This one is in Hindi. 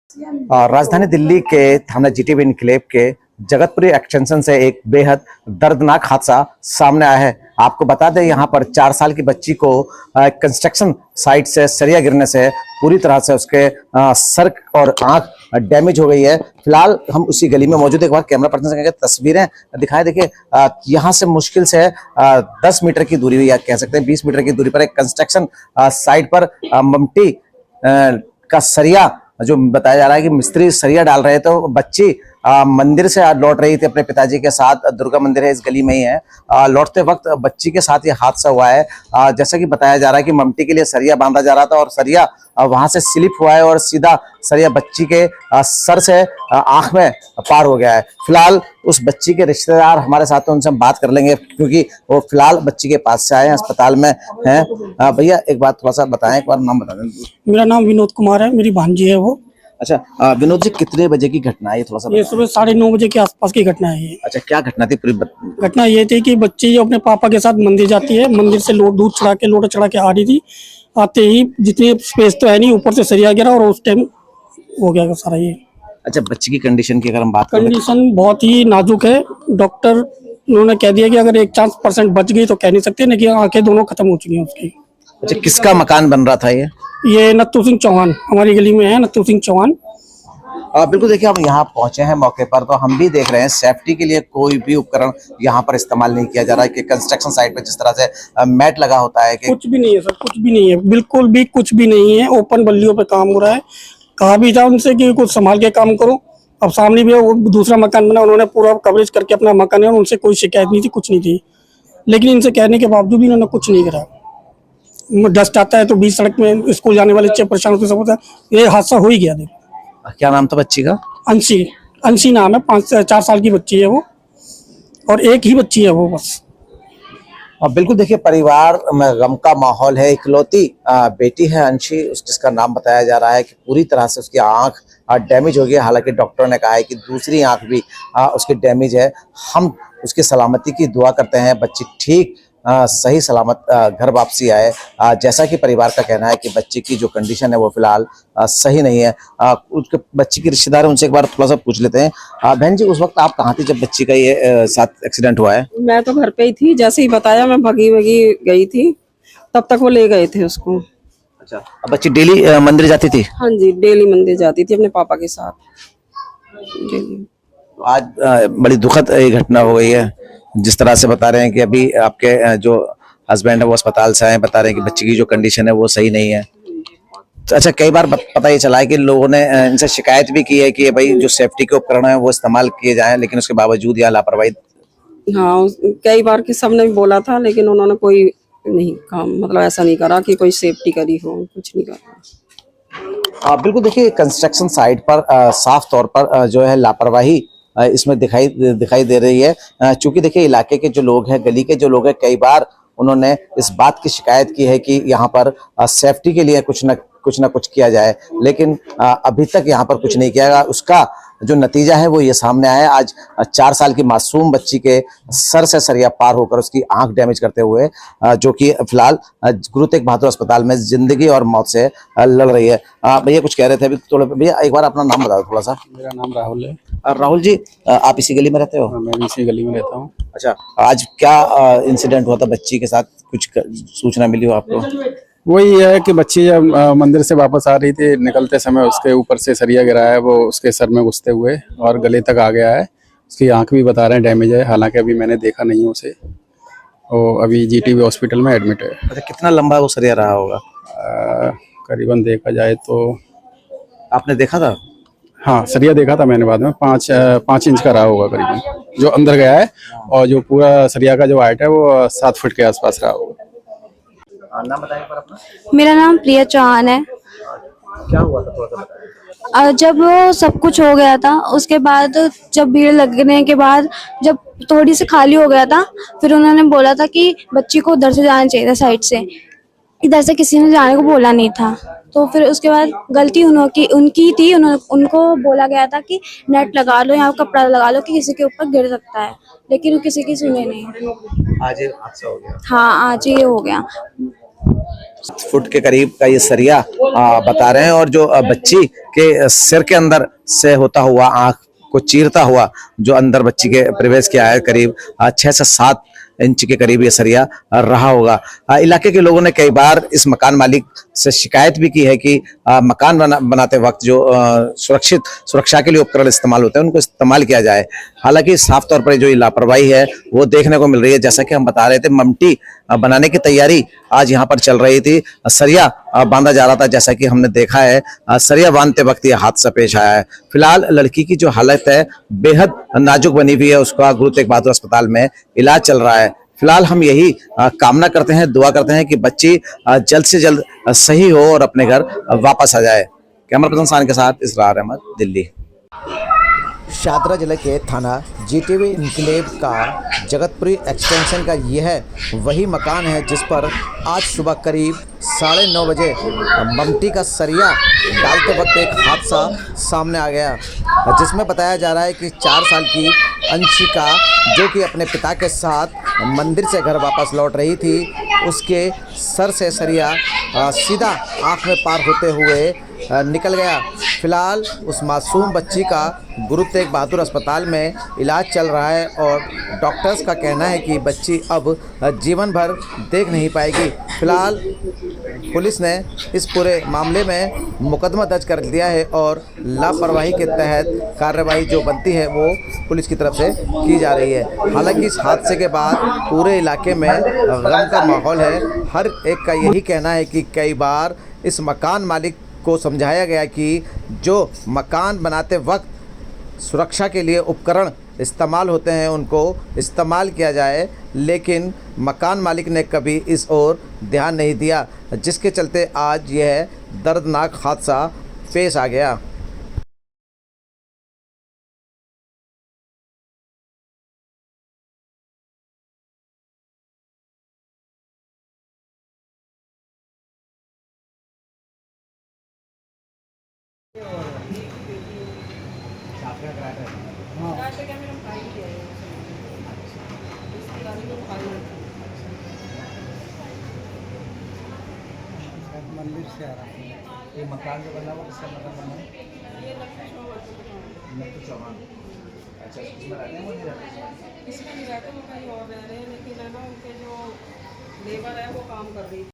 राजधानी दिल्ली के थाना जीटीबी इनक्लेव के जगतपुरी एक्सटेंशन से एक बेहद दर्दनाक हादसा सामने आया है। आपको बता दें, यहाँ पर 4 साल की बच्ची को कंस्ट्रक्शन साइट से सरिया गिरने से पूरी तरह से उसके सर और आंख डैमेज हो गई है। फिलहाल हम उसी गली में मौजूद, एक बार कैमरा पर्सन से तस्वीरें दिखाएं। देखिए, यहाँ से मुश्किल से 10 मीटर की दूरी या कह सकते हैं 20 मीटर की दूरी पर एक कंस्ट्रक्शन साइट पर ममटी का सरिया, जो बताया जा रहा है कि मिस्त्री सरिया डाल रहे थे, तो बच्ची मंदिर से लौट रही थी अपने पिताजी के साथ। दुर्गा मंदिर है इस गली में ही है। लौटते वक्त बच्ची के साथ ये हादसा हुआ है। जैसा कि बताया जा रहा है कि ममटी के लिए सरिया बांधा जा रहा था और सरिया वहां से स्लिप हुआ है और सीधा सरिया बच्ची के सर से आंख में पार हो गया है। फिलहाल उस बच्ची के रिश्तेदार हमारे साथ हैं, उनसे हम बात कर लेंगे क्योंकि वो फिलहाल बच्ची के पास से आए हैं, अस्पताल में हैं। भैया एक बात थोड़ा सा बताएं, एक बार नाम बता दें। मेरा नाम विनोद कुमार है, मेरी भांजी है वो। अच्छा, विनोद जी, कितने बजे की घटना है? थोड़ा सा ये सुबह 9:30 बजे के आसपास की घटना है ये। अच्छा, क्या घटना थी पूरी? घटना ये थी कि बच्ची अपने पापा के साथ मंदिर जाती है, मंदिर से दूध चढ़ा के लोटा चढ़ा के आ रही थी। आते ही जितनी स्पेस तो है नहीं, ऊपर से सरिया गिरा और उस टाइम हो गया सारा ये। अच्छा, बच्ची की कंडीशन की अगर हम बात करें, कंडीशन बहुत ही नाजुक है। डॉक्टर उन्होंने कह दिया कि अगर 1% बच गई तो कह नहीं सकते, लेकिन आंखें दोनों खत्म हो चुकी हैं उसकी। अच्छा, किसका मकान बन रहा था ये नत्थू सिंह चौहान, हमारी गली में है नत्थू सिंह चौहान। बिल्कुल, देखिए हम यहाँ पहुंचे हैं मौके पर, तो हम भी देख रहे हैं सेफ्टी के लिए कोई भी उपकरण यहाँ पर इस्तेमाल नहीं किया जा रहा है। कि कंस्ट्रक्शन साइट पर जिस तरह से मैट लगा होता है कि कुछ भी नहीं है सर, कुछ भी नहीं है, बिल्कुल भी कुछ भी नहीं है। ओपन बल्लियों पे काम हो रहा है। कहा भी था उनसे कि कुछ संभाल के काम करो। अब सामने भी वो दूसरा मकान बना, उन्होंने पूरा कवरेज करके अपना मकान है, उनसे कोई शिकायत नहीं थी, कुछ नहीं थी। लेकिन इनसे कहने के बावजूद भी इन्होंने कुछ नहीं करा। डस्ट आता है तो बीच सड़क में स्कूल जाने वाले बच्चे परेशान होते, सब होता है। ये हादसा हो ही गया। क्या नाम था बच्ची का? अंशी नाम है। 4 साल की बच्ची है वो, और एक ही बच्ची है वो बस। बिल्कुल, देखिए परिवार में गम का माहौल है। इकलौती बेटी है अंशी, जिसका नाम बताया जा रहा है कि पूरी तरह से उसकी आंख डैमेज हो गई। हालांकि डॉक्टर ने कहा है कि दूसरी आंख भी उसकी डैमेज है। हम उसकी सलामती की दुआ करते हैं, बच्ची ठीक सही सलामत घर वापसी आए। जैसा कि परिवार का कहना है कि बच्ची की जो कंडीशन है वो फिलहाल सही नहीं है। उसके बच्ची के रिश्तेदार हैं, उनसे एक बार थोड़ा सा पूछ लेते हैं। बहन जी, उस वक्त आप कहाँ थी जब बच्ची का ये साथ एक्सीडेंट हुआ है? मैं तो घर पे ही थी, जैसे ही बताया मैं भगी गई थी, तब तक वो ले गए थे उसको। अच्छा, अब बच्ची डेली मंदिर जाती थी? हाँ जी, डेली मंदिर जाती थी अपने पापा के साथ डेली। आज बड़ी दुखद ये घटना हो गई है। जिस तरह से बता रहे हैं कि अभी आपके जो हस्बैंड है वो अस्पताल से आए, बता रहे हैं कि बच्ची की जो कंडीशन है वो सही नहीं है। तो अच्छा, कई बार पता ये चला है कि लोगों ने इनसे शिकायत भी की है कि भाई जो सेफ्टी के उपकरण है वो इस्तेमाल किए जाएं, लेकिन उसके बावजूद यह लापरवाही। हाँ, कई बार कि सबने भी बोला था, लेकिन उन्होंने कोई नहीं काम, मतलब ऐसा नहीं करा कि कोई सेफ्टी करी हो, कुछ नहीं करा। बिल्कुल, देखिए कंस्ट्रक्शन साइट पर साफ तौर पर जो है लापरवाही इसमें दिखाई दे रही है। चूंकि देखिए इलाके के जो लोग हैं, गली के जो लोग हैं, कई बार उन्होंने इस बात की शिकायत की है कि यहाँ पर सेफ्टी के लिए कुछ ना कुछ किया जाए, लेकिन अभी तक यहाँ पर कुछ नहीं किया गया। उसका जो नतीजा है वो ये सामने आया है। आज 4 साल की मासूम बच्ची के सर से सरिया पार होकर उसकी आंख डैमेज करते हुए जो कि फिलहाल गुरु तेग बहादुर अस्पताल में जिंदगी और मौत से लड़ रही है। भैया कुछ कह रहे थे अभी थोड़ा, भैया एक बार अपना नाम बता दो थोड़ा सा। मेरा नाम राहुल है। राहुल जी, आप इसी गली में रहते हो? मैं भी इसी गली में रहता हूँ। अच्छा, आज क्या इंसिडेंट हुआ था बच्ची के साथ? कुछ सूचना मिली हो आपको? वही है कि बच्ची जब मंदिर से वापस आ रही थी, निकलते समय उसके ऊपर से सरिया गिरा है, वो उसके सर में घुसते हुए और गले तक आ गया है। उसकी आंख भी बता रहे हैं डैमेज है, हालांकि अभी मैंने देखा नहीं है उसे। वो अभी जीटीबी हॉस्पिटल में एडमिट है। अच्छा, कितना लंबा वो सरिया रहा होगा? करीबन देखा जाए तो आपने देखा था? हाँ, सरिया देखा था मैंने बाद में। 5 इंच का रहा होगा करीबन, जो अंदर गया है। और जो पूरा सरिया का जो हाइट है वो 7 फुट के आसपास रहा होगा। नाम बताइए पर अपना। मेरा नाम प्रिया चौहान है। क्या हुआ था थोड़ा सा बताइए। जब वो सब कुछ हो गया था, उसके बाद जब भीड़ लगने के बाद जब थोड़ी सी खाली हो गया था, फिर उन्होंने बोला था कि बच्ची को उधर से जाना चाहिए था, साइड से। इधर से किसी ने जाने को बोला नहीं था। तो फिर उसके बाद गलती उनकी थी। उनको बोला गया था कि नेट लगा लो, यहाँ कपड़ा लगा लो कि किसी के ऊपर गिर सकता है, लेकिन वो किसी की सुने नहीं। आज ये हादसा हो गया। हाँ, आज ये हो गया। फुट के करीब का ये सरिया बता रहे हैं, और जो बच्ची के सिर के अंदर से होता हुआ आंख को चीरता हुआ जो अंदर बच्ची के प्रवेश किया है, करीब 6 से 7 इंच के करीब ये सरिया रहा होगा। इलाके के लोगों ने कई बार इस मकान मालिक से शिकायत भी की है कि मकान बनाते वक्त जो सुरक्षा के लिए उपकरण इस्तेमाल होते हैं उनको इस्तेमाल किया जाए। हालांकि साफ तौर पर जो ये लापरवाही है वो देखने को मिल रही है। जैसा कि हम बता रहे थे, ममटी बनाने की तैयारी आज यहाँ पर चल रही थी, सरिया बांधा जा रहा था। जैसा कि हमने देखा है, सरिया बांधते वक्त ये हादसा पेश आया है। फिलहाल लड़की की जो हालत है बेहद नाजुक बनी हुई है, उसका गुरु तेग बहादुर अस्पताल में इलाज चल रहा है। फिलहाल हम यही कामना करते हैं, दुआ करते हैं कि बच्ची जल्द से जल्द सही हो और अपने घर वापस आ जाए। कैमरा पर्सन सान के साथ इसरार अहमद, दिल्ली। शादरा जिले के थाना जीटीवी इनक्लेव का जगतपुरी एक्सटेंशन का यह वही मकान है जिस पर आज सुबह करीब 9:30 बजे ममटी का सरिया डालते वक्त एक हादसा सामने आ गया, जिसमें बताया जा रहा है कि 4 साल की अंशिका, जो कि अपने पिता के साथ मंदिर से घर वापस लौट रही थी, उसके सर से सरिया सीधा आँख में पार होते हुए निकल गया। फिलहाल उस मासूम बच्ची का गुरु तेग बहादुर अस्पताल में इलाज चल रहा है और डॉक्टर्स का कहना है कि बच्ची अब जीवन भर देख नहीं पाएगी। फिलहाल पुलिस ने इस पूरे मामले में मुकदमा दर्ज कर दिया है और लापरवाही के तहत कार्रवाई जो बनती है वो पुलिस की तरफ से की जा रही है। हालांकि इस हादसे के बाद पूरे इलाके में गम का माहौल है। हर एक का यही कहना है कि कई बार इस मकान मालिक को समझाया गया कि जो मकान बनाते वक्त सुरक्षा के लिए उपकरण इस्तेमाल होते हैं उनको इस्तेमाल किया जाए, लेकिन मकान मालिक ने कभी इस ओर ध्यान नहीं दिया, जिसके चलते आज यह दर्दनाक हादसा पेश आ गया। मंदिर से आ रहा है। ये मकान जो बना वो किसका मकान बना है? लक्की चौहान। अच्छा, इसमें रहते हैं वो नहीं रहते? इसमें नहीं रहते, वो कहीं और रह रहे हैं, लेकिन है ना उनके जो लेबर है वो काम कर रही है।